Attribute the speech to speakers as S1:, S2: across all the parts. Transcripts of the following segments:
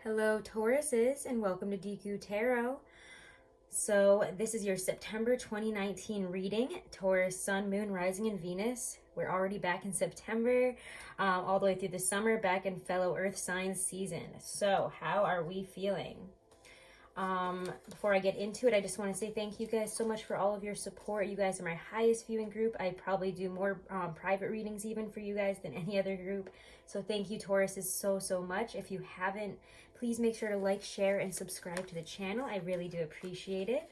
S1: Hello Tauruses, and welcome to Deku Tarot. So this is your September 2019 reading, Taurus, Sun, Moon, Rising, and Venus. We're already back in September, all the way through the summer, back in fellow Earth signs season. So how are we feeling? Before I get into it, I just want to say thank you guys so much for all of your support. You guys are my highest viewing group. I probably do more private readings even for you guys than any other group. So thank you, Tauruses, so much. If you haven't, please make sure to like, share, and subscribe to the channel. I really do appreciate it.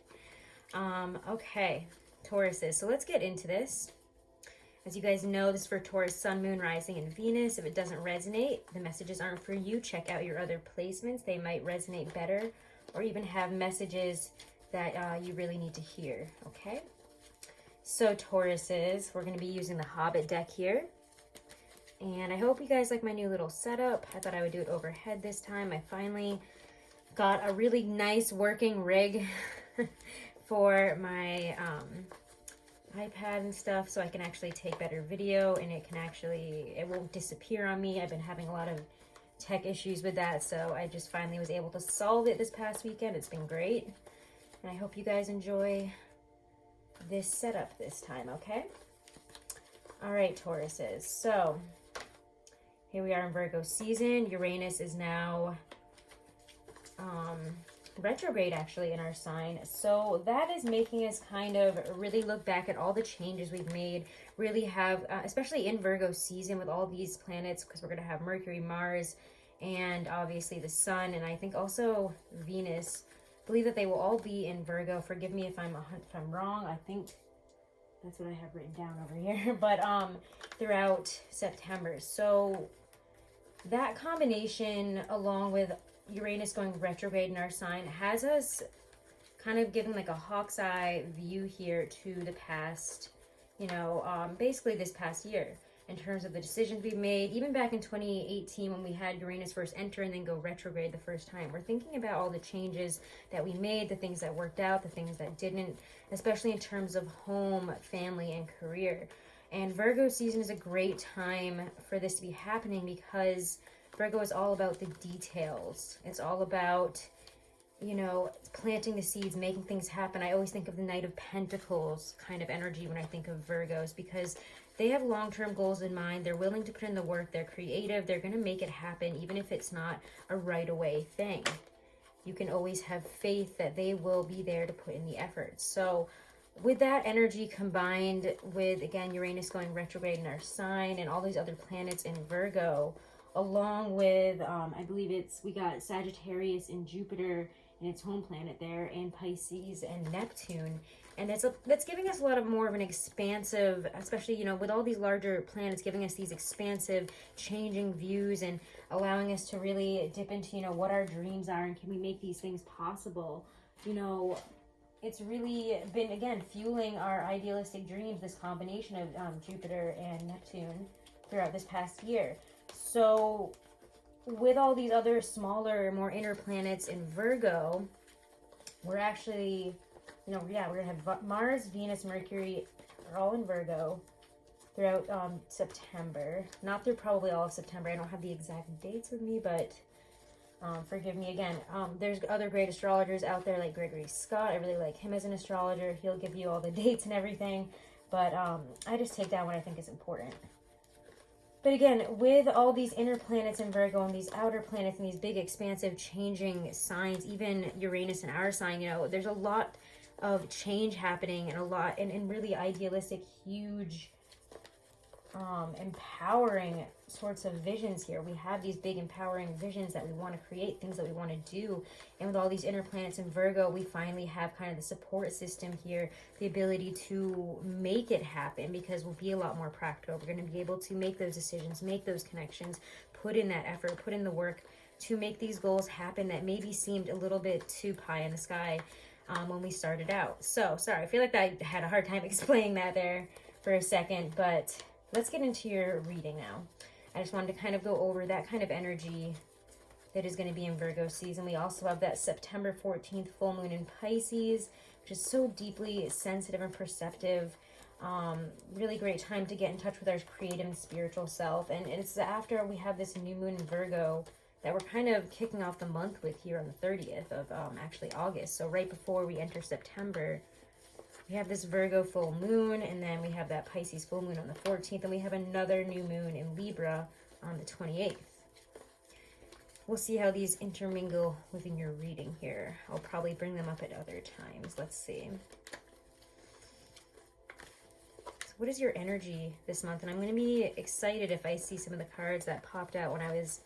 S1: Okay, Tauruses, so let's get into this. As you guys know, this is for Taurus, Sun, Moon, Rising, and Venus. If it doesn't resonate, the messages aren't for you. Check out your other placements. They might resonate better or even have messages that you really need to hear, okay? So Tauruses, we're going to be using the Hobbit deck here. And I hope you guys like my new little setup. I thought I would do it overhead this time. I finally got a really nice working rig for my iPad and stuff, so I can actually take better video and it won't disappear on me. I've been having a lot of tech issues with that, so I just finally was able to solve it this past weekend. It's been great, and I hope you guys enjoy this setup this time, okay? All right, Tauruses, so here we are in Virgo season. Uranus is now retrograde actually in our sign, so that is making us kind of really look back at all the changes we've made, really have especially in Virgo season with all these planets, because we're going to have Mercury, Mars, and obviously the Sun, and I think also Venus. I believe that they will all be in Virgo. Forgive me if I'm wrong. I think that's what I have written down over here, but throughout September. So that combination, along with Uranus going retrograde in our sign, has us kind of giving like a hawk's eye view here to the past, basically this past year, in terms of the decisions we've made. Even back in 2018 when we had Uranus first enter and then go retrograde the first time, we're thinking about all the changes that we made, the things that worked out, the things that didn't, especially in terms of home, family, and career. And Virgo season is a great time for this to be happening, because Virgo is all about the details. It's all about, planting the seeds, making things happen. I always think of the Knight of Pentacles kind of energy when I think of Virgos, because they have long-term goals in mind. They're willing to put in the work. They're creative. They're going to make it happen, even if it's not a right-away thing. You can always have faith that they will be there to put in the effort. So with that energy combined with, again, Uranus going retrograde in our sign and all these other planets in Virgo, along with, I believe we got Sagittarius and Jupiter and its home planet there, and Pisces and Neptune. And that's giving us a lot more of an expansive, especially, with all these larger planets giving us these expansive, changing views and allowing us to really dip into, what our dreams are and can we make these things possible. It's really been, again, fueling our idealistic dreams, this combination of Jupiter and Neptune throughout this past year. So with all these other smaller, more inner planets in Virgo, we're actually, we're going to have Mars, Venus, Mercury are all in Virgo throughout September. Not through probably all of September. I don't have the exact dates with me, but forgive me again. There's other great astrologers out there like Gregory Scott. I really like him as an astrologer. He'll give you all the dates and everything, but I just take down what I think is important. But again, with all these inner planets in Virgo and these outer planets and these big, expansive, changing signs, even Uranus in our sign, there's a lot of change happening and a lot, and really idealistic, huge, empowering sorts of visions here. We have these big, empowering visions that we want to create, things that we want to do. And with all these inner planets in Virgo, we finally have kind of the support system here, the ability to make it happen, because we'll be a lot more practical. We're going to be able to make those decisions, make those connections, put in that effort, put in the work to make these goals happen that maybe seemed a little bit too pie in the sky when we started out. So, sorry, I feel like I had a hard time explaining that there for a second, but let's get into your reading now. I just wanted to kind of go over that kind of energy that is going to be in Virgo season. We also have that September 14th full moon in Pisces, which is so deeply sensitive and perceptive. Really great time to get in touch with our creative and spiritual self. And it's after we have this new moon in Virgo that we're kind of kicking off the month with here on the 30th of actually August. So right before we enter September, we have this Virgo full moon, and then we have that Pisces full moon on the 14th, and we have another new moon in Libra on the 28th. We'll see how these intermingle within your reading here. I'll probably bring them up at other times. Let's see. So what is your energy this month? And I'm going to be excited if I see some of the cards that popped out when I was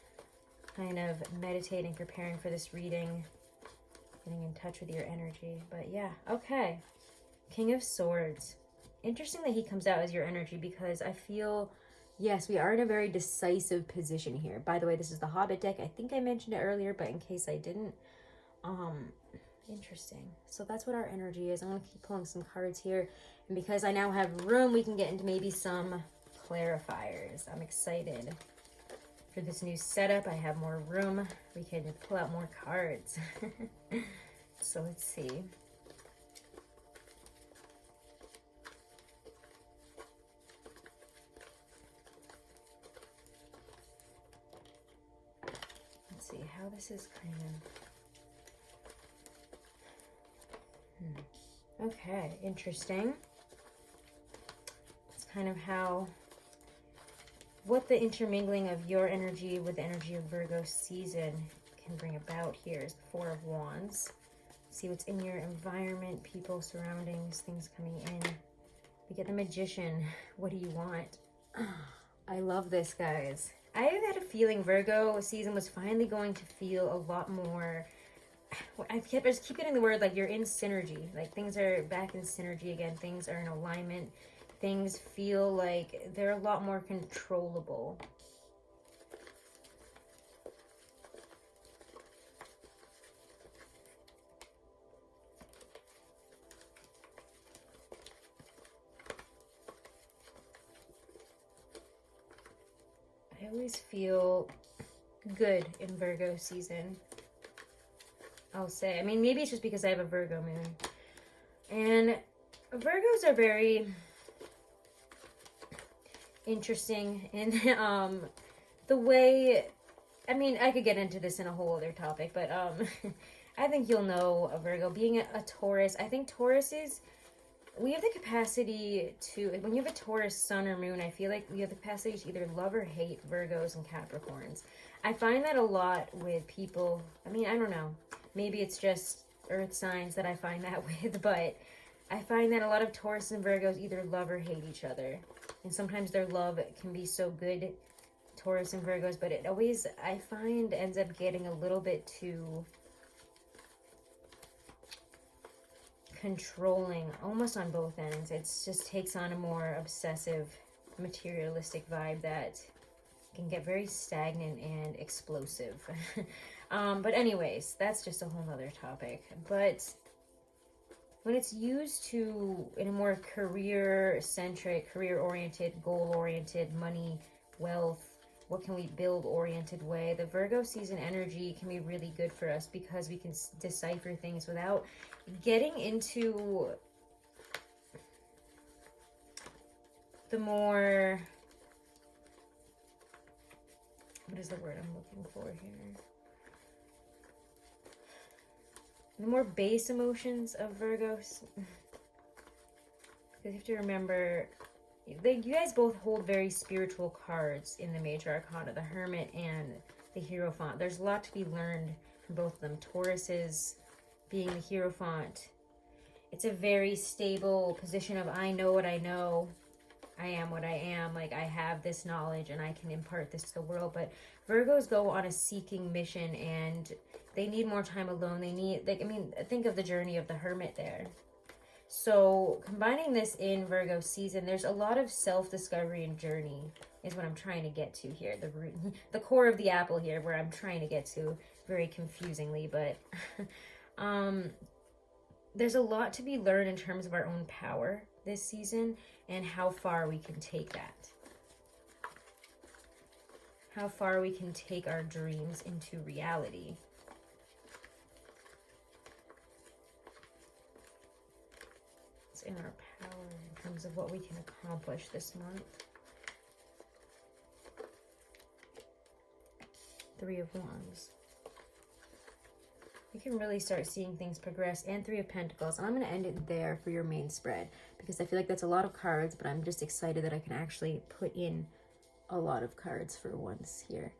S1: kind of meditating, preparing for this reading, getting in touch with your energy. But yeah, okay. King of Swords. Interesting that he comes out as your energy, because I feel... yes, we are in a very decisive position here. By the way, this is the Hobbit deck. I think I mentioned it earlier, but in case I didn't, interesting. So that's what our energy is. I'm going to keep pulling some cards here. And because I now have room, we can get into maybe some clarifiers. I'm excited for this new setup. I have more room. We can pull out more cards. So let's see. See how this is kind of okay, interesting. It's kind of how what the intermingling of your energy with the energy of Virgo season can bring about here is the Four of Wands. See what's in your environment, people, surroundings, things coming in. We get the Magician. What do you want? I love this, guys. I had a feeling Virgo season was finally going to feel a lot more... I just keep getting the word, like, you're in synergy. Like, things are back in synergy again. Things are in alignment. Things feel like they're a lot more controllable. I always feel good in Virgo season, I'll say. I mean, maybe it's just because I have a Virgo moon. And Virgos are very interesting in the way... I mean, I could get into this in a whole other topic, but I think you'll know a Virgo. Being a Taurus, I think Taurus is... we have the capacity to, when you have a Taurus sun or moon, I feel like we have the capacity to either love or hate Virgos and Capricorns. I find that a lot with people. I mean, I don't know. Maybe it's just earth signs that I find that with, but I find that a lot of Taurus and Virgos either love or hate each other. And sometimes their love can be so good, Taurus and Virgos, but it always, I find, ends up getting a little bit too... controlling almost on both ends. It just takes on a more obsessive, materialistic vibe that can get very stagnant and explosive. But anyways, that's just a whole nother topic. But when it's used to in a more career-centric, career-oriented, goal-oriented, money, wealth, what can we build oriented way, the Virgo season energy can be really good for us because we can decipher things without getting into the more, what is the word I'm looking for here? The more base emotions of Virgos. Because you have to remember, you guys both hold very spiritual cards in the major arcana, the Hermit and the Hierophant. There's a lot to be learned from both of them. Taurus is being the Hierophant. It's a very stable position of, I know what I know. I am what I am. Like, I have this knowledge and I can impart this to the world. But Virgos go on a seeking mission and they need more time alone. They need, like, I mean, think of the journey of the Hermit there. So combining this in Virgo season, there's a lot of self-discovery and journey is what I'm trying to get to here. The root, the core of the apple here, where I'm trying to get to very confusingly, but there's a lot to be learned in terms of our own power this season and how far we can take that. How far we can take our dreams into reality. In our power in terms of what we can accomplish this month. Three of Wands. You can really start seeing things progress. And Three of Pentacles. I'm going to end it there for your main spread, because I feel like that's a lot of cards, but I'm just excited that I can actually put in a lot of cards for once here.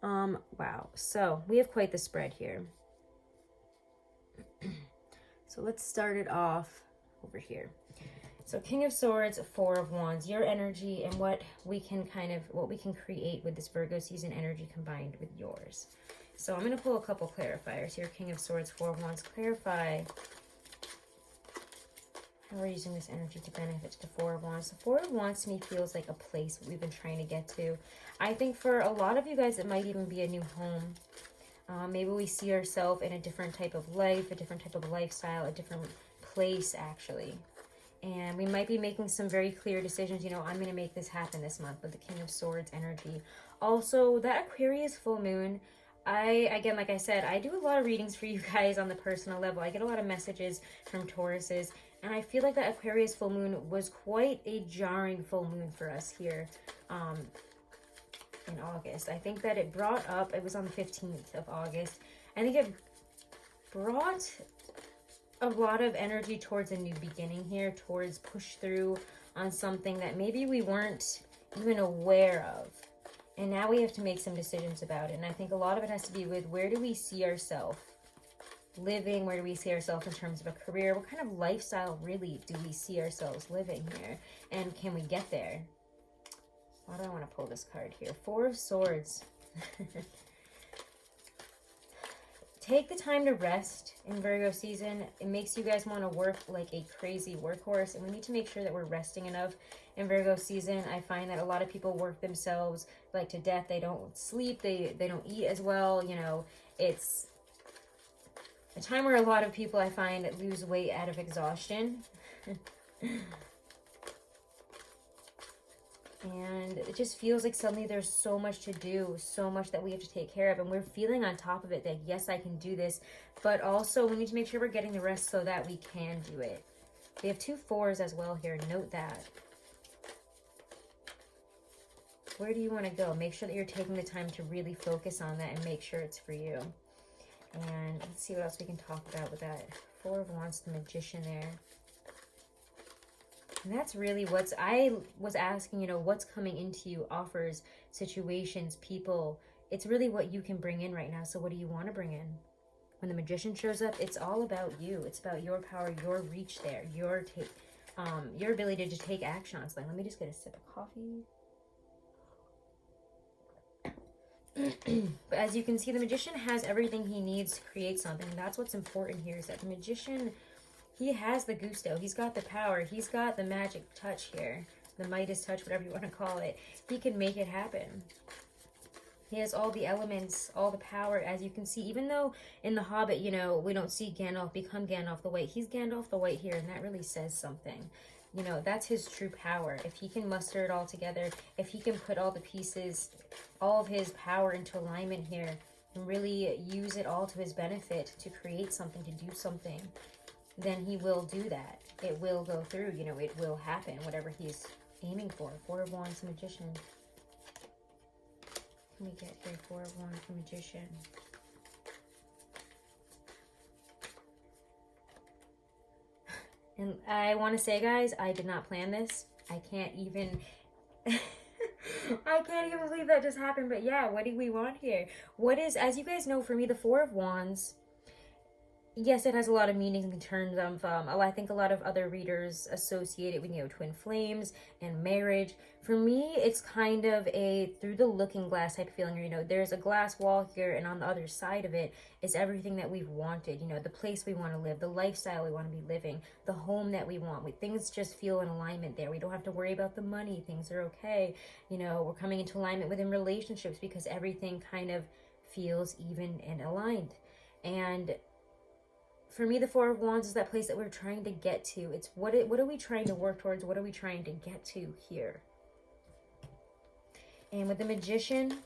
S1: Wow. So we have quite the spread here. So let's start it off over here. So King of Swords, Four of Wands, your energy and what we can create with this Virgo season energy combined with yours. So I'm going to pull a couple clarifiers here. King of Swords, Four of Wands, clarify how we're using this energy to benefit the Four of Wands. The Four of Wands to me feels like a place we've been trying to get to. I think for a lot of you guys, it might even be a new home. Maybe we see ourselves in a different type of life, a different type of lifestyle, a different place actually. And we might be making some very clear decisions. You know, I'm going to make this happen this month with the King of Swords energy. Also, that Aquarius full moon, again, like I said, I do a lot of readings for you guys on the personal level. I get a lot of messages from Tauruses. And I feel like that Aquarius full moon was quite a jarring full moon for us here in August. I think that it brought up, it was on the 15th of August. I think it brought a lot of energy towards a new beginning here, towards push through on something that maybe we weren't even aware of. And now we have to make some decisions about it. And I think a lot of it has to be with, where do we see ourselves living? Where do we see ourselves in terms of a career? What kind of lifestyle really do we see ourselves living here? And can we get there? Why do I want to pull this card here? Four of Swords. Take the time to rest in Virgo season. It makes you guys want to work like a crazy workhorse, and we need to make sure that we're resting enough in Virgo season. I find that a lot of people work themselves like to death. They don't sleep, they don't eat as well. You know, it's a time where a lot of people, I find, lose weight out of exhaustion. And it just feels like suddenly there's so much to do, so much that we have to take care of. And we're feeling on top of it that, yes, I can do this. But also, we need to make sure we're getting the rest so that we can do it. We have 2 4s as well here. Note that. Where do you want to go? Make sure that you're taking the time to really focus on that and make sure it's for you. And let's see what else we can talk about with that. 4 of Wands, the Magician there. And that's really what's, I was asking, you know, what's coming into you, offers, situations, people. It's really what you can bring in right now. So what do you want to bring in? When the Magician shows up, it's all about you. It's about your power, your reach there, your ability to take action on something. Let me just get a sip of coffee. But as you can see, the Magician has everything he needs to create something. That's what's important here, is that the Magician, he has the gusto. He's got the power. He's got the magic touch here. The Midas touch, whatever you want to call it. He can make it happen. He has all the elements, all the power, as you can see. Even though in The Hobbit, you know, we don't see Gandalf become Gandalf the White. He's Gandalf the White here, and that really says something. You know, that's his true power. If he can muster it all together, if he can put all the pieces, all of his power into alignment here, and really use it all to his benefit to create something, to do something, then he will do that. It will go through, you know, it will happen, whatever he's aiming for. 4 of Wands, Magician. What can we get here? 4 of Wands, Magician. And I want to say, guys, I did not plan this. I can't even... I can't even believe that just happened. But yeah, what do we want here? What is, as you guys know, for me, the 4 of Wands... Yes, it has a lot of meanings in terms of, I think a lot of other readers associate it with, you know, twin flames and marriage. For me, it's kind of a through the looking glass type of feeling. You know, there's a glass wall here, and on the other side of it is everything that we've wanted. You know, the place we want to live, the lifestyle we want to be living, the home that we want. Things just feel in alignment there. We don't have to worry about the money. Things are okay. You know, we're coming into alignment within relationships because everything kind of feels even and aligned. And for me, the 4 of Wands is that place that we're trying to get to. It's what are we trying to work towards? What are we trying to get to here? And with the Magician,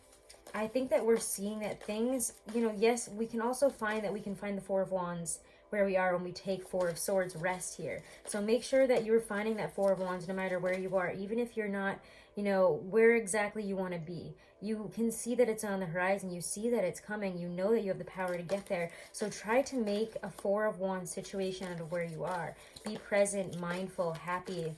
S1: I think that we're seeing that things, you know, yes, we can also find that we can find the 4 of Wands where we are when we take 4 of Swords rest here. So make sure that you're finding that 4 of Wands no matter where you are. Even if you're not, you know, where exactly you want to be. You can see that it's on the horizon. You see that it's coming. You know that you have the power to get there. So try to make a Four of Wands situation out of where you are. Be present, mindful, happy,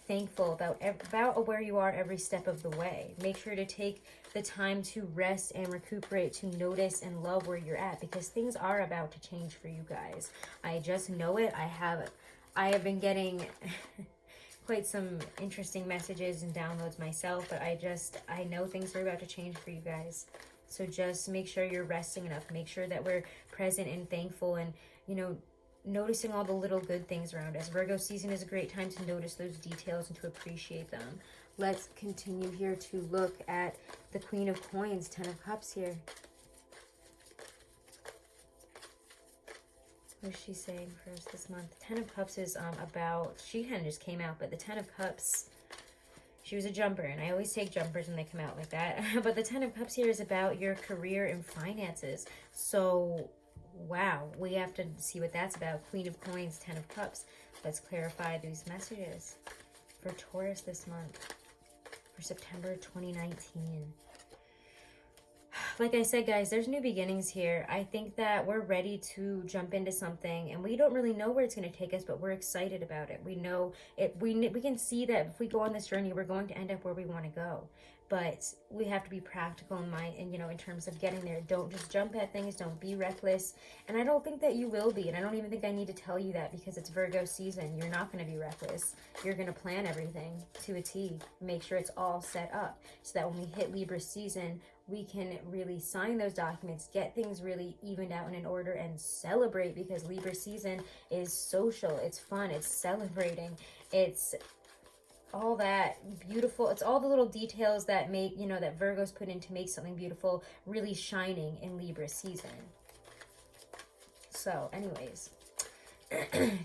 S1: thankful about where you are every step of the way. Make sure to take the time to rest and recuperate, to notice and love where you're at, because things are about to change for you guys. I just know it. I have been getting quite some interesting messages and downloads myself, but I know things are about to change for you guys. So just make sure you're resting enough. Make sure that we're present and thankful, and, you know, noticing all the little good things around us. Virgo season is a great time to notice those details and to appreciate them. Let's continue here to look at the Queen of Coins, 10 of Cups here. What is she saying for us this month? 10 of Cups is about, she kind of just came out, but the 10 of Cups, she was a jumper, and I always take jumpers when they come out like that. But the 10 of Cups here is about your career and finances. So, wow, we have to see what that's about. Queen of Coins, 10 of Cups. Let's clarify these messages for Taurus this month, for September 2019. Like I said, guys, there's new beginnings here. I think that we're ready to jump into something, and we don't really know where it's going to take us, but we're excited about it. We know it. We can see that if we go on this journey, we're going to end up where we want to go. But we have to be practical in mind, and, you know, in terms of getting there. Don't just jump at things. Don't be reckless. And I don't think that you will be. And I don't even think I need to tell you that, because it's Virgo season. You're not going to be reckless. You're going to plan everything to a T. Make sure it's all set up so that when we hit Libra season, we can really sign those documents, get things really evened out and in order, and celebrate, because Libra season is social. It's fun. It's celebrating. It's all that beautiful. It's all the little details that make, you know, that Virgos put in to make something beautiful really shining in Libra season. So anyways,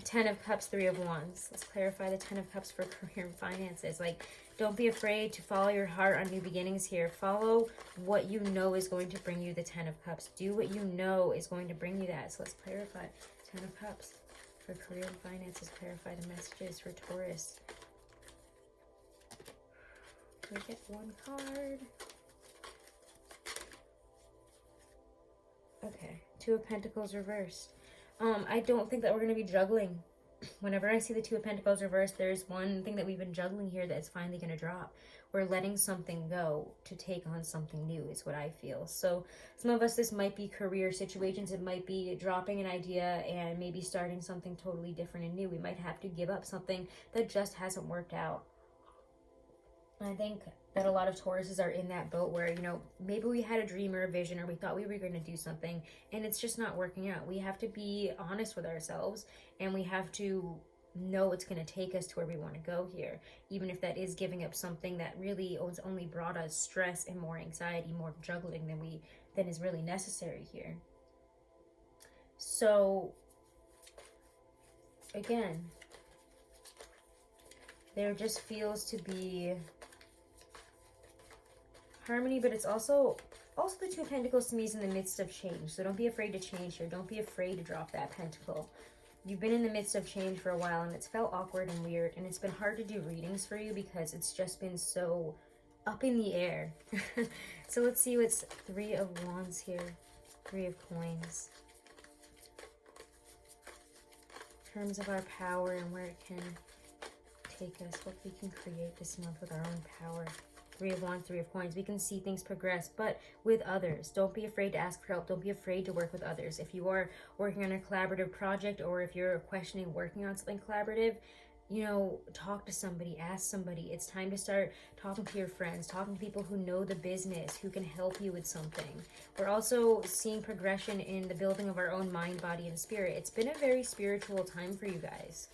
S1: 10 of Cups, 3 of Wands. Let's clarify the 10 of Cups for career and finances. Like, don't be afraid to follow your heart on new beginnings here. Follow what you know is going to bring you the 10 of Cups. Do what you know is going to bring you that. So let's clarify 10 of Cups for career and finances. Clarify the messages for Taurus. We get one card. Okay, 2 of Pentacles reversed. I don't think that we're going to be juggling. Whenever I see the 2 of Pentacles reversed, there's one thing that we've been juggling here that's finally going to drop. We're letting something go to take on something new, is what I feel. So some of us, this might be career situations. It might be dropping an idea and maybe starting something totally different and new. We might have to give up something that just hasn't worked out. I think that a lot of Tauruses are in that boat where, you know, maybe we had a dream or a vision, or we thought we were going to do something and it's just not working out. We have to be honest with ourselves, and we have to know it's going to take us to where we want to go here, even if that is giving up something that really has only brought us stress and more anxiety, more juggling than is really necessary here. So again, there just feels to be harmony, but it's also the 2 of Pentacles to me is in the midst of change. So don't be afraid to change here. Don't be afraid to drop that pentacle. You've been in the midst of change for a while, and it's felt awkward and weird, and it's been hard to do readings for you because it's just been so up in the air. So let's see what's 3 of Wands here, 3 of Coins. In terms of our power and where it can take us, what we can create this month with our own power. 3 of Wands, 3 of Coins. We can see things progress, but with others. Don't be afraid to ask for help. Don't be afraid to work with others. If you are working on a collaborative project, or if you're questioning working on something collaborative, you know, talk to somebody, ask somebody. It's time to start talking to your friends, talking to people who know the business, who can help you with something. We're also seeing progression in the building of our own mind, body, and spirit. It's been a very spiritual time for you guys.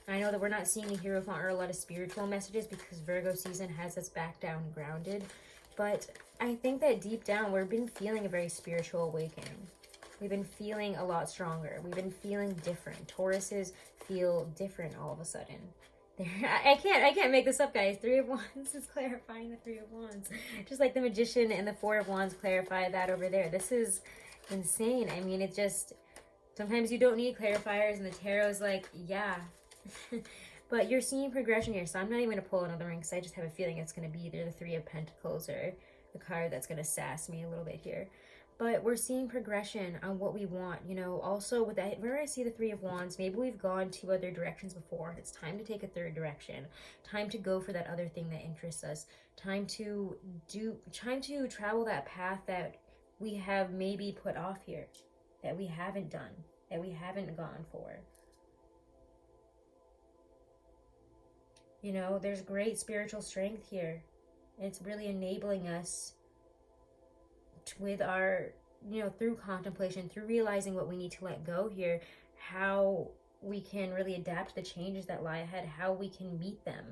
S1: I know that we're not seeing a hero font or a lot of spiritual messages because Virgo season has us back down and grounded. But I think that deep down, we've been feeling a very spiritual awakening. We've been feeling a lot stronger. We've been feeling different. Tauruses feel different all of a sudden. I can't make this up, guys. 3 of Wands is clarifying the 3 of Wands. Just like the Magician and the 4 of Wands clarify that over there. This is insane. I mean, it just, sometimes you don't need clarifiers, and the tarot's like, yeah. But you're seeing progression here, so I'm not even going to pull another ring because I just have a feeling it's going to be either the Three of Pentacles or the card that's going to sass me a little bit here. But we're seeing progression on what we want, you know. Also with that, where I see the Three of Wands, maybe we've gone 2 other directions before. It's time to take a 3rd direction. Time to go for that other thing that interests us. Time to travel that path that we have maybe put off here, that we haven't done, that we haven't gone for. You know, there's great spiritual strength here. It's really enabling us with our, you know, through contemplation, through realizing what we need to let go here, how we can really adapt to the changes that lie ahead, how we can meet them,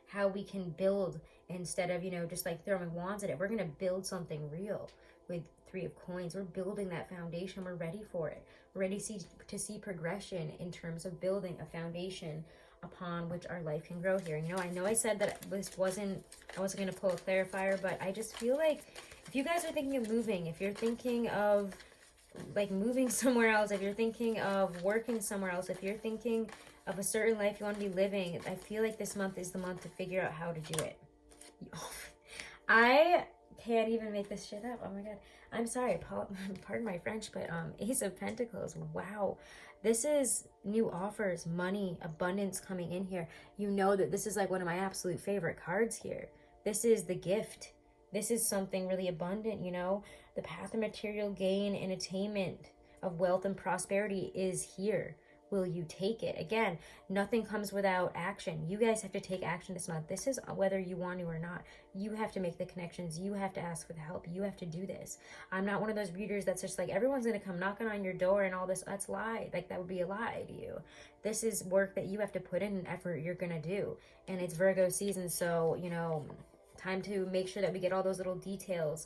S1: how we can build instead of, you know, just like throwing wands at it. We're going to build something real with 3 of Coins. We're building that foundation. We're ready for it. We're ready to see progression in terms of building a foundation upon which our life can grow here. You know I said that I wasn't going to pull a clarifier, but I just feel like if you guys are thinking of moving, if you're thinking of like moving somewhere else, if you're thinking of working somewhere else, if you're thinking of a certain life you want to be living, I feel like this month is the month to figure out how to do it. I can't even make this shit up. Oh my god. I'm sorry, pardon my French, but Ace of Pentacles. Wow. This is new offers, money, abundance coming in here. You know that this is like one of my absolute favorite cards here. This is the gift. This is something really abundant, you know. The path of material gain and attainment of wealth and prosperity is here. Will you take it? Again, nothing comes without action. You guys have to take action this month. This is whether you want to or not. You have to make the connections. You have to ask for the help. You have to do this. I'm not one of those readers that's just like, everyone's going to come knocking on your door and all this. That's lie. Like, that would be a lie to you. This is work that you have to put in, an effort you're going to do. And it's Virgo season, so, you know, time to make sure that we get all those little details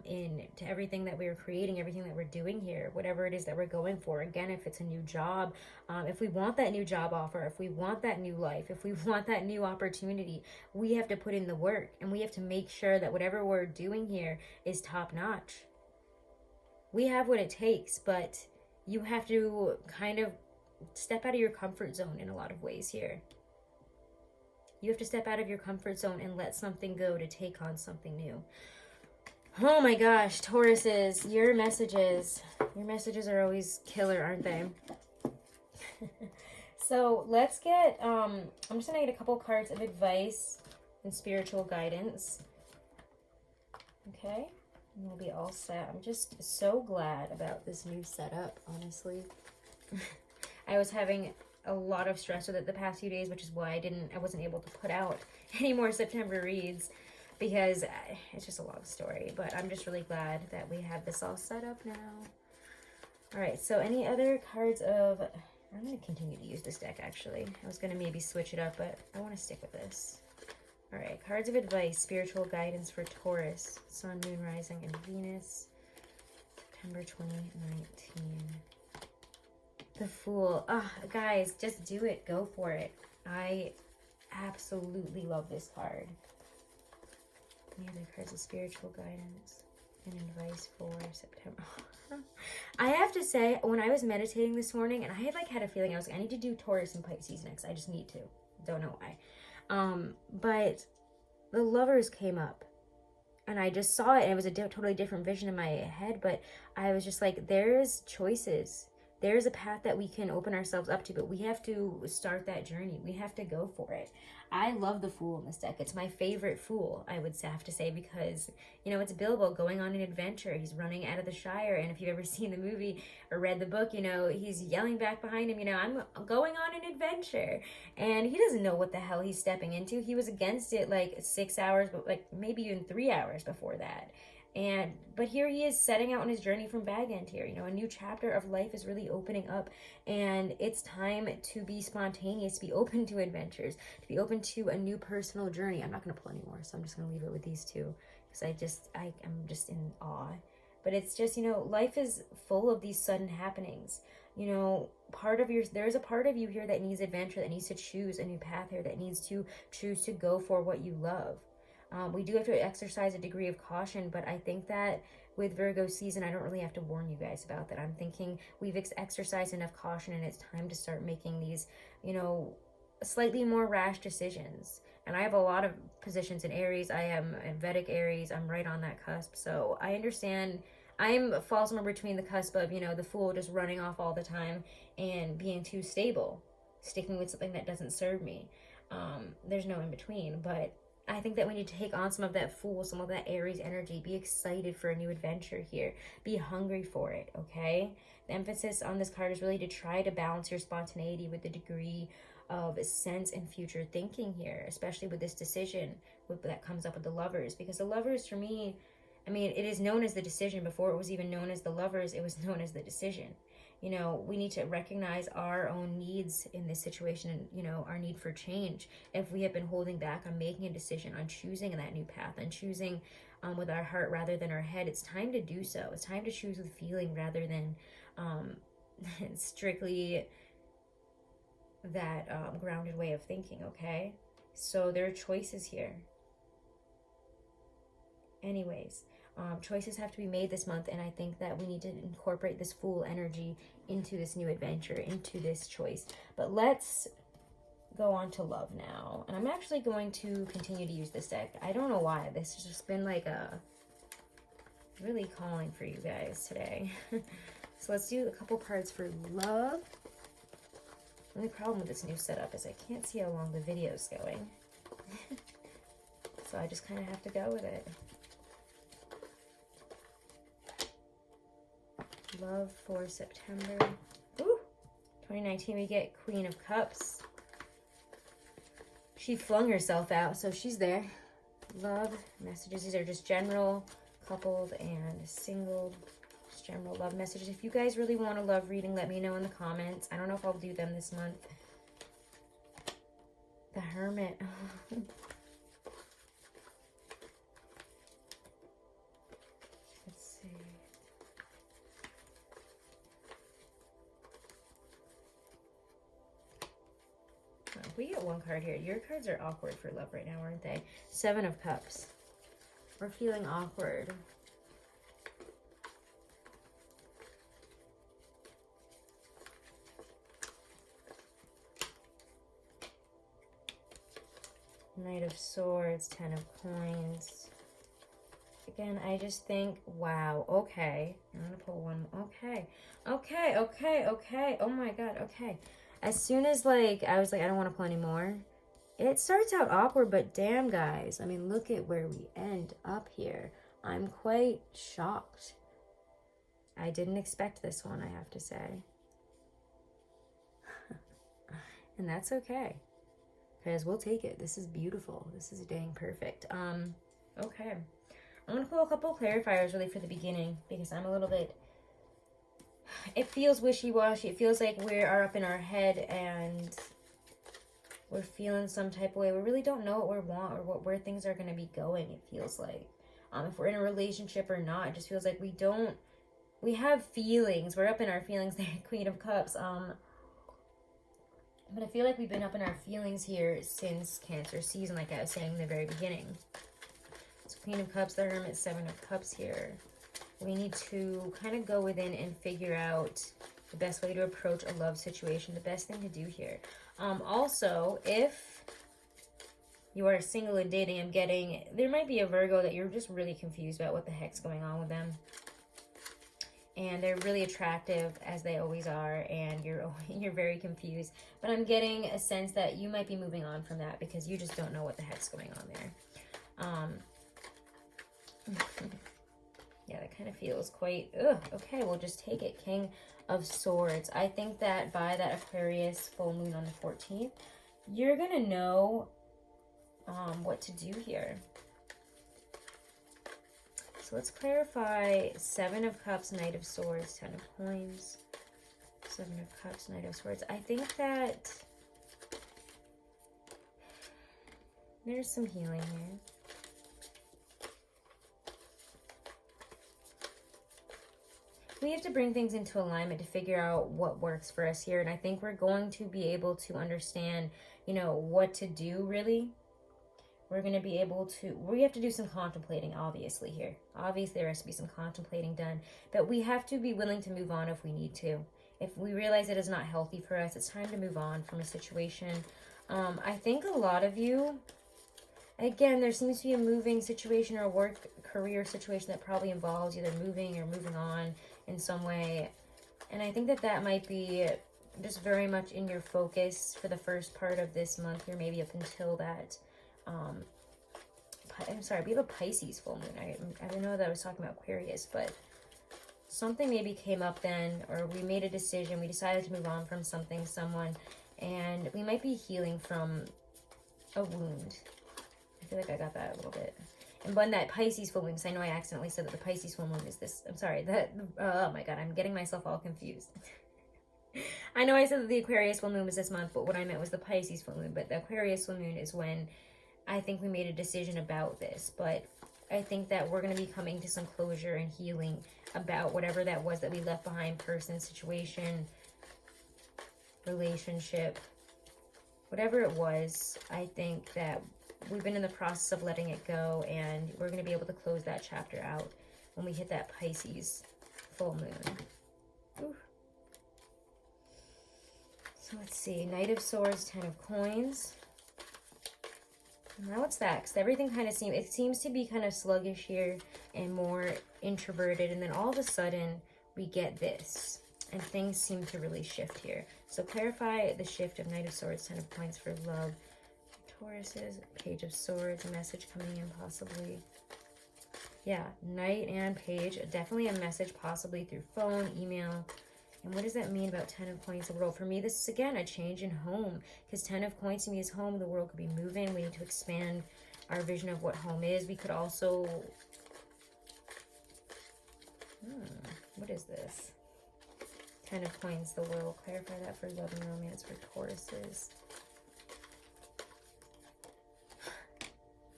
S1: into everything that we're creating, everything that we're doing here, whatever it is that we're going for. Again, if it's a new job, if we want that new job offer, if we want that new life, if we want that new opportunity, we have to put in the work, and we have to make sure that whatever we're doing here is top notch. We have what it takes, but you have to kind of step out of your comfort zone in a lot of ways here. You have to step out of your comfort zone and let something go to take on something new. Oh my gosh, Tauruses, your messages are always killer, aren't they? So let's get, I'm just going to get a couple cards of advice and spiritual guidance. Okay, and we'll be all set. I'm just so glad about this new setup, honestly. I was having a lot of stress with it the past few days, which is why I wasn't able to put out any more September reads, because it's just a long story. But I'm just really glad that we have this all set up now. All right, so any other cards of, I'm going to continue to use this deck, actually. I was going to maybe switch it up, but I want to stick with this. All right, cards of advice, spiritual guidance for Taurus, Sun, Moon, Rising, and Venus, September 2019. The Fool. Guys, just do it. Go for it. I absolutely love this card. Any other cards of spiritual guidance and advice for September? I have to say, when I was meditating this morning, and I had a feeling, I was like, I need to do Taurus and Pisces next. I just need to. Don't know why. But the Lovers came up, and I just saw it, and it was a totally different vision in my head, but I was just like, there's choices. There's a path that we can open ourselves up to, but we have to start that journey. We have to go for it. I love the Fool in this deck. It's my favorite Fool, I would have to say, because, you know, it's Bilbo going on an adventure. He's running out of the Shire, and if you've ever seen the movie or read the book, you know, he's yelling back behind him, you know, I'm going on an adventure. And he doesn't know what the hell he's stepping into. He was against it like 6 hours, but like maybe even 3 hours before that. But here he is setting out on his journey from Bag End here. You know, a new chapter of life is really opening up, and it's time to be spontaneous, to be open to adventures, to be open to a new personal journey. I'm not going to pull anymore, so I'm just going to leave it with these two, because I'm just in awe. But it's just, you know, life is full of these sudden happenings. You know, there's a part of you here that needs adventure, that needs to choose a new path here, that needs to choose to go for what you love. We do have to exercise a degree of caution, but I think that with Virgo season, I don't really have to warn you guys about that. I'm thinking we've exercised enough caution, and it's time to start making these, you know, slightly more rash decisions. And I have a lot of positions in Aries. I am in Vedic Aries. I'm right on that cusp. So I understand. I'm fall somewhere between the cusp of, you know, the Fool just running off all the time and being too stable, sticking with something that doesn't serve me. There's no in between. But I think that we need to take on some of that Fool, some of that Aries energy. Be excited for a new adventure here. Be hungry for it, okay? The emphasis on this card is really to try to balance your spontaneity with the degree of sense and future thinking here, especially with this decision that comes up with the Lovers. Because the Lovers, for me, I mean, it is known as the decision. Before it was even known as the Lovers, it was known as the decision. You know, we need to recognize our own needs in this situation and, you know, our need for change. If we have been holding back on making a decision, on choosing that new path, on choosing with our heart rather than our head, it's time to do so. It's time to choose with feeling rather than strictly that grounded way of thinking, okay? So there are choices here. Anyways, choices have to be made this month, and I think that we need to incorporate this Fool energy into this new adventure, into this choice. But let's go on to love now. And I'm actually going to continue to use this deck. I don't know why. This has just been like a really calling for you guys today. So let's do a couple cards for love. The only problem with this new setup is I can't see how long the video is going. So I just kind of have to go with it. Love for September. Ooh, 2019, we get Queen of Cups. She flung herself out, so she's there. Love messages. These are just general, coupled, and singled. Just general love messages. If you guys really want a love reading, let me know in the comments. I don't know if I'll do them this month. The Hermit. Let's see. We get one card here. Your cards are awkward for love right now, aren't they? Seven of Cups. We're feeling awkward. Knight of Swords, Ten of Coins. Again, I just think, wow, okay. I'm going to pull one. Okay. Okay, okay, okay. Oh my God, okay. As soon as, like, I was like, I don't want to pull anymore. It starts out awkward, but damn, guys. I mean, look at where we end up here. I'm quite shocked. I didn't expect this one, I have to say. And that's okay. Because we'll take it. This is beautiful. This is dang perfect. Okay. I'm going to pull a couple clarifiers really for the beginning because I'm a little bit... It feels wishy-washy. It feels like we are up in our head and we're feeling some type of way. We really don't know what we want or where things are going to be going, it feels like. If we're in a relationship or not, it just feels like we have feelings. We're up in our feelings there, Queen of Cups. But I feel like we've been up in our feelings here since Cancer season, like I was saying in the very beginning. It's Queen of Cups, the Hermit, Seven of Cups here. We need to kind of go within and figure out the best way to approach a love situation, the best thing to do here. Also, if you are single and dating, there might be a Virgo that you're just really confused about what the heck's going on with them. And they're really attractive, as they always are, and you're very confused. But I'm getting a sense that you might be moving on from that because you just don't know what the heck's going on there. Yeah, that kind of feels quite, okay, we'll just take it. King of Swords. I think that by that Aquarius full moon on the 14th, you're going to know what to do here. So let's clarify. Seven of Cups, Knight of Swords, Ten of Coins. Seven of Cups, Knight of Swords. I think that there's some healing here. We have to bring things into alignment to figure out what works for us here. And I think we're going to be able to understand, you know, what to do really. We're going to be able to, we have to do some contemplating, obviously, here. Obviously, there has to be some contemplating done. But we have to be willing to move on if we need to. If we realize it is not healthy for us, it's time to move on from a situation. I think a lot of you, again, there seems to be a moving situation or a work career situation that probably involves either moving or moving on in some way. And I think that that might be just very much in your focus for the first part of this month here, maybe up until that. I'm sorry, we have a Pisces full moon. I didn't know that I was talking about Aquarius, but something maybe came up then, or we made a decision, we decided to move on from something, someone, and we might be healing from a wound. I feel like I got that a little bit. And when that Pisces full moon, because I know I accidentally said that the Pisces full moon is this, I'm sorry, oh my god, I'm getting myself all confused. I know I said that the Aquarius full moon was this month, but what I meant was the Pisces full moon. But the Aquarius full moon is when I think we made a decision about this. But I think that we're going to be coming to some closure and healing about whatever that was that we left behind, person, situation, relationship, whatever it was. I think that we've been in the process of letting it go, and we're going to be able to close that chapter out when we hit that Pisces full moon. Ooh. So let's see, Knight of Swords, Ten of Coins. Now it's that, because everything kind of seems to be kind of sluggish here and more introverted, and then all of a sudden we get this, and things seem to really shift here. So clarify the shift of Knight of Swords, Ten of Coins for love. Tauruses, Page of Swords, a message coming in possibly. Yeah, Knight and Page, definitely a message possibly through phone, email. And what does that mean about Ten of Coins, the world? For me, this is, again, a change in home. Because Ten of Coins to me is home. The world could be moving. We need to expand our vision of what home is. We could also... what is this? Ten of Coins, the world. Clarify that for love and romance for Tauruses.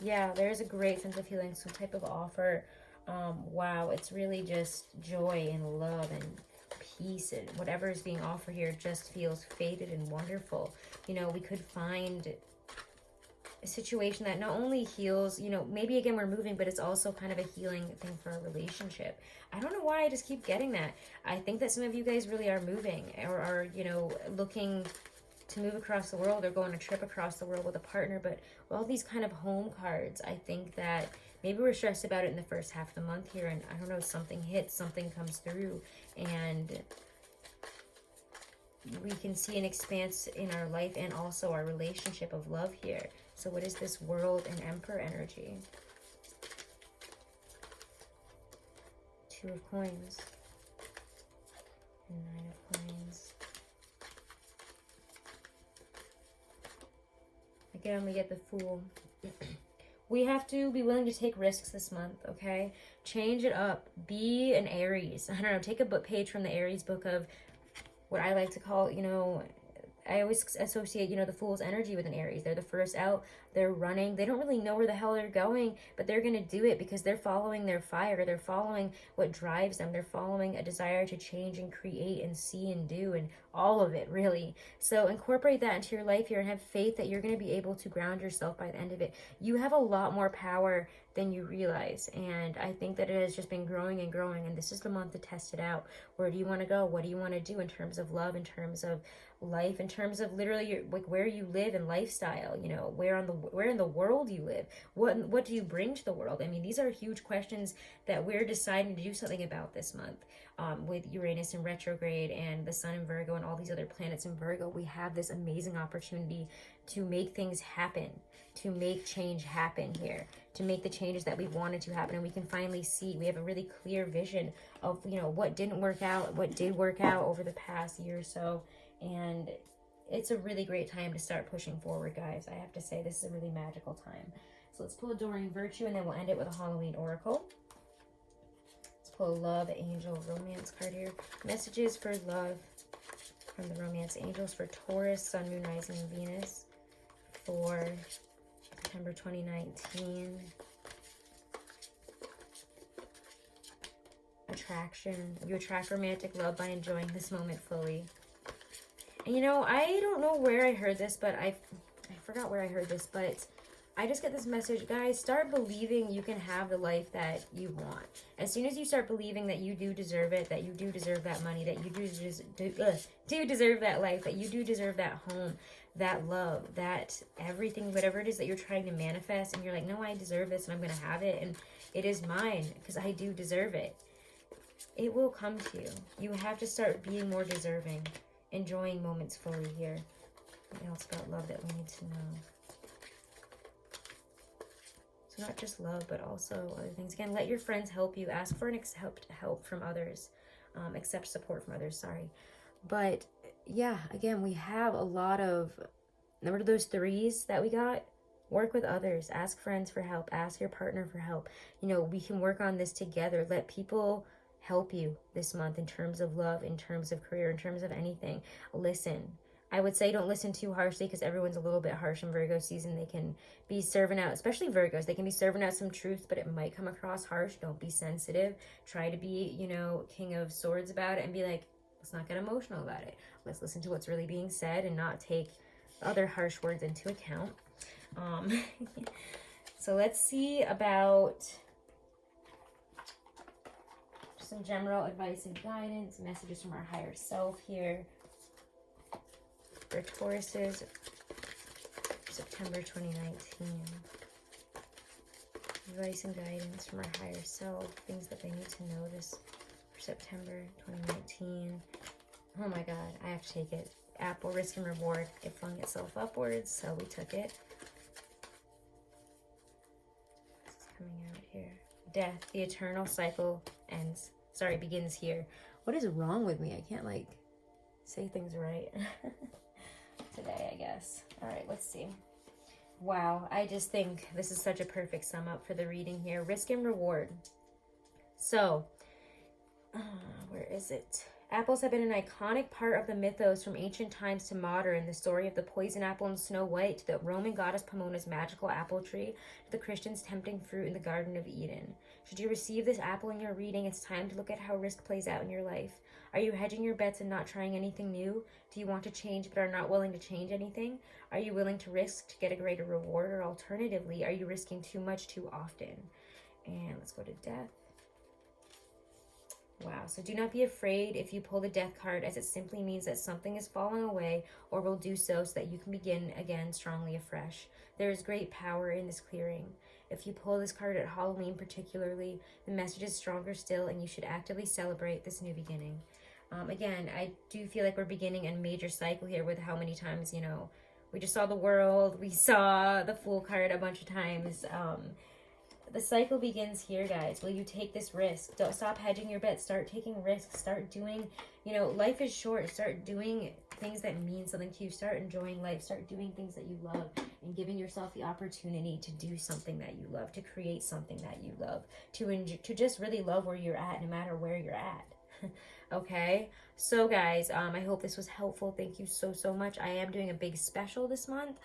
S1: Yeah, there's a great sense of healing. Some type of offer. Wow, it's really just joy and love and peace, and whatever is being offered here just feels fated and wonderful. You know, we could find a situation that not only heals, you know, maybe again we're moving, but it's also kind of a healing thing for a relationship. I don't know why I just keep getting that. I think that some of you guys really are moving, or are, you know, looking to move across the world or go on a trip across the world with a partner. But with all these kind of home cards, I think that maybe we're stressed about it in the first half of the month here, and I don't know, something hits, something comes through, and we can see an expanse in our life and also our relationship of love here. So what is this World and Emperor energy? Two of Coins. Nine of Coins. Again, we get the Fool. We have to be willing to take risks this month, okay? Change it up. Be an Aries. I don't know, take a page from the Aries book of what I like to call, you know, I always associate, you know, the Fool's energy with an Aries. They're the first out. They're running. They don't really know where the hell they're going, but they're going to do it because they're following their fire. They're following what drives them. They're following a desire to change and create and see and do, and all of it, really. So incorporate that into your life here and have faith that you're going to be able to ground yourself by the end of it. You have a lot more power than you realize, and I think that it has just been growing and growing, and this is the month to test it out. Where do you want to go? What do you want to do in terms of love, in terms of life, in terms of literally your, like, where you live and lifestyle, you know, where in the world you live, what do you bring to the world? I mean, these are huge questions that we're deciding to do something about this month. With Uranus in retrograde and the Sun in Virgo and all these other planets in Virgo, we have this amazing opportunity to make things happen, to make change happen here, to make the changes that we wanted to happen. And we can finally see, we have a really clear vision of, you know, what didn't work out, what did work out over the past year or so. And it's a really great time to start pushing forward, guys. I have to say, this is a really magical time. So let's pull Adoring Virtue, and then we'll end it with a Halloween Oracle. Let's pull a Love, Angel, Romance card here. Messages for love from the Romance Angels for Taurus, Sun, Moon, Rising, and Venus for September 2019. Attraction. You attract romantic love by enjoying this moment fully. And you know, I don't know where I heard this, but I forgot where I heard this, but I just get this message, guys, start believing you can have the life that you want. As soon as you start believing that you do deserve it, that you do deserve that money, that you do deserve that life, that you do deserve that home, that love, that everything, whatever it is that you're trying to manifest, and you're like, no, I deserve this and I'm going to have it and it is mine because I do deserve it. It will come to you. You have to start being more deserving, enjoying moments fully here. What else about love that we need to know? So not just love, but also other things. Again, let your friends help you. Ask for an help from others. Accept support from others, sorry. But yeah, again, we have a lot of, remember those threes that we got? Work with others. Ask friends for help. Ask your partner for help. You know, we can work on this together. Let people help you this month in terms of love, in terms of career, in terms of anything. Listen. I would say don't listen too harshly because everyone's a little bit harsh in Virgo season. They can be serving out, especially Virgos, they can be serving out some truth, but it might come across harsh. Don't be sensitive. Try to be, you know, King of Swords about it and be like, let's not get emotional about it. Let's listen to what's really being said and not take other harsh words into account. So let's see about some general advice and guidance, messages from our higher self here. For Tauruses, September 2019. Advice and guidance from our higher self. Things that they need to know this for September 2019. Oh my god, I have to take it. Apple, risk and reward. It flung itself upwards, so we took it. This is coming out here. Death, the eternal cycle ends. Sorry, begins here. What is wrong with me? I can't, like, say things right. Today, I guess. All right, let's see. Wow, I just think this is such a perfect sum up for the reading here. Risk and reward. So, where is it? Apples have been an iconic part of the mythos from ancient times to modern. The story of the poison apple and Snow White, to the Roman goddess Pomona's magical apple tree, to the Christians' tempting fruit in the Garden of Eden. Should you receive this apple in your reading, it's time to look at how risk plays out in your life. Are you hedging your bets and not trying anything new? Do you want to change but are not willing to change anything? Are you willing to risk to get a greater reward? Or alternatively, are you risking too much too often? And let's go to death. Wow, so do not be afraid if you pull the death card, as it simply means that something is falling away or will do so that you can begin again strongly afresh. There is great power in this clearing. If you pull this card at Halloween particularly, the message is stronger still and you should actively celebrate this new beginning. Again, I do feel like we're beginning a major cycle here with how many times, you know, we just saw the World, we saw the Fool card a bunch of times. The cycle begins here, guys. Will you take this risk? Don't stop hedging your bets. Start taking risks. Start doing, you know, life is short. Start doing things that mean something to you. Start enjoying life. Start doing things that you love and giving yourself the opportunity to do something that you love, to create something that you love, to just really love where you're at, no matter where you're at. Okay, so guys, I hope this was helpful. Thank you so much. I am doing a big special this month.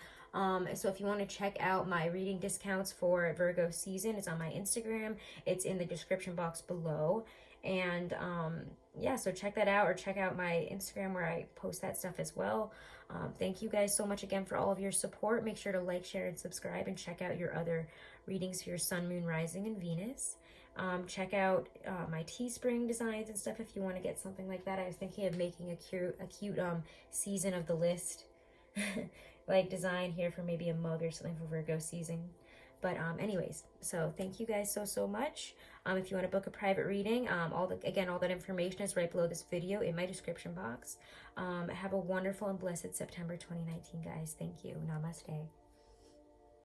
S1: So if you want to check out my reading discounts for Virgo season, it's on my Instagram. It's in the description box below. And yeah, so check that out, or check out my Instagram where I post that stuff as well. Thank you guys so much again for all of your support. Make sure to like, share, and subscribe, and check out your other readings for your Sun, Moon, Rising, and Venus. Check out my Teespring designs and stuff if you want to get something like that. I was thinking of making a cute season of the list like design here for maybe a mug or something for Virgo season. But anyways, so thank you guys so much. If you want to book a private reading, all that information is right below this video in my description box. Have a wonderful and blessed September 2019, guys. Thank you. Namaste.